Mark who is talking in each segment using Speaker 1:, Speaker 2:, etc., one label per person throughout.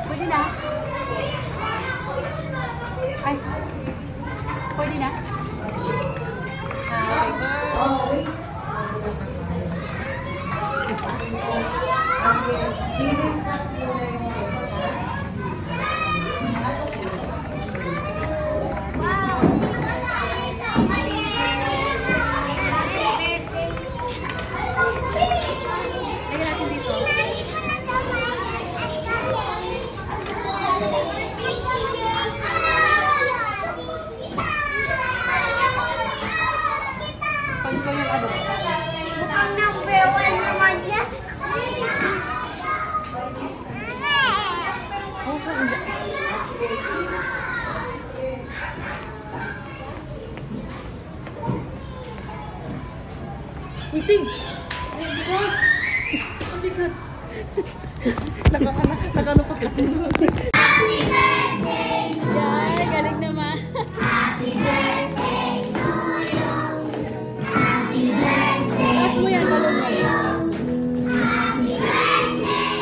Speaker 1: Pwede na? Ay. Pwede na? Uting! Nakano pa kasi. Yan, galing naman. Happy birthday to you. Happy birthday. Taas mo yan, balon mo. Happy birthday.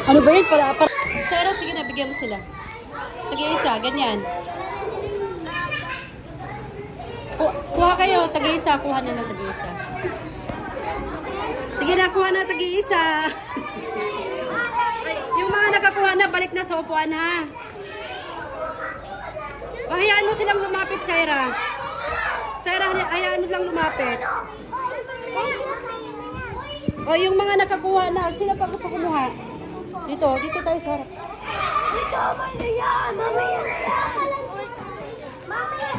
Speaker 1: Ano ba yun? Para Sarah, sige na, bigyan mo sila. Tag-iisa, ganyan. Kuha kayo, tag-iisa. Kuha na lang tag-iisa. Sige na, kuha na tag-iisa. Yung mga nakakuha na, balik na sa upuan ha. Hayaan mo silang lumapit, Sarah. Sarah, hayaan mo lang lumapit. O, yung mga nakakuha na, sila pa gusto kumuha. Dito tayo, Sarah.
Speaker 2: Dito, mamaya, mamaya na yan. Mamaya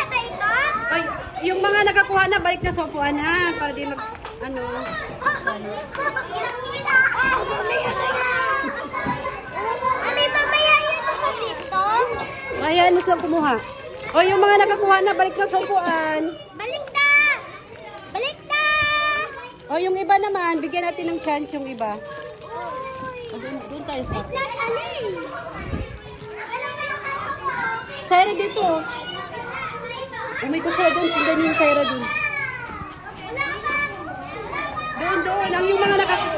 Speaker 2: ba ito?
Speaker 1: Ay, yung mga nakakuha na, balik na sa upuan ha. Para di mag, ano.
Speaker 2: Mamaya na yan. Mamaya yun ako dito.
Speaker 1: Ayan, ano silang kumuha? O, yung mga nakakuha na, balik na sa upuan.
Speaker 2: Balik na! Balik na!
Speaker 1: O, yung iba naman, bigyan natin ng chance yung iba. O, doon tayo sa...
Speaker 2: Not alin!
Speaker 1: Sarah dito. Umikot siya doon. Sundan yung Sarah doon. Doon. Ang yung mga nakakuha.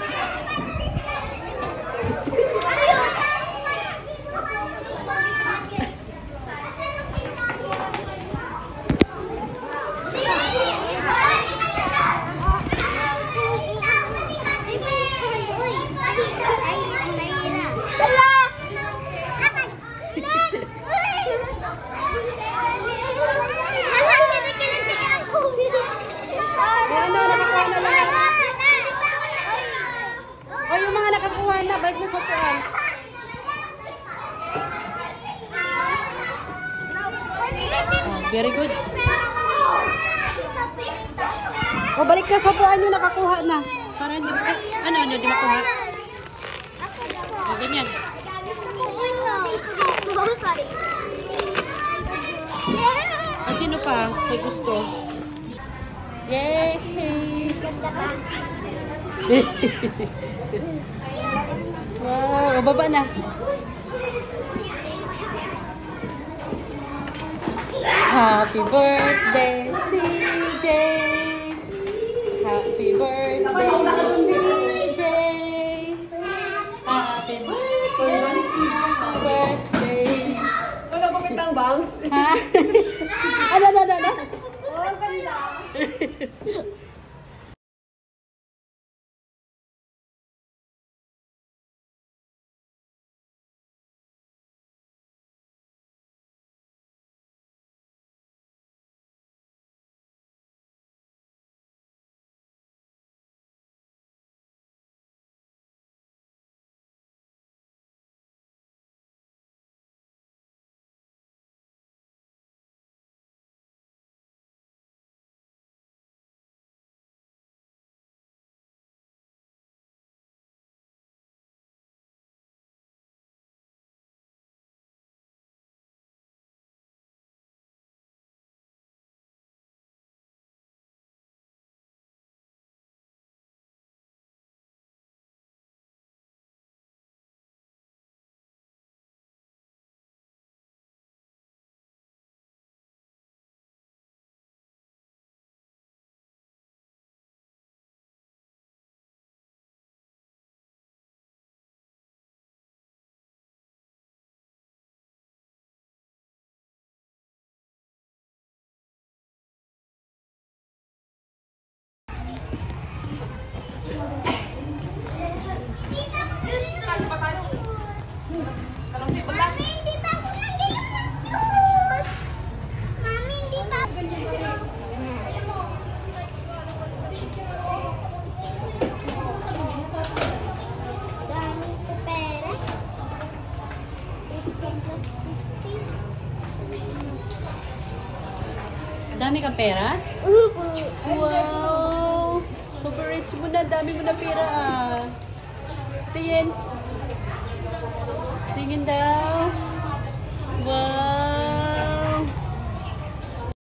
Speaker 1: O, yung mga nakakuha na, balik na sa upuan. Oh, very good. O, balik na sa upuan yung nakakuha na. Para hindi mo, di makuha? O, ganyan.
Speaker 2: Sorry.
Speaker 1: O, sino pa? May gusto. Yay!
Speaker 2: Ganda pa.
Speaker 1: Wow, baba na. Happy birthday, CJ. Happy birthday, CJ. Happy birthday.
Speaker 3: Ano ba kitang bangs?
Speaker 1: Ha? Ano?
Speaker 2: Oh, ganda.
Speaker 1: Dami kang pera?
Speaker 2: Upo.
Speaker 1: Wow! Super rich mo na. Dami mo na pera ah. Tingin. Tingin daw. Wow!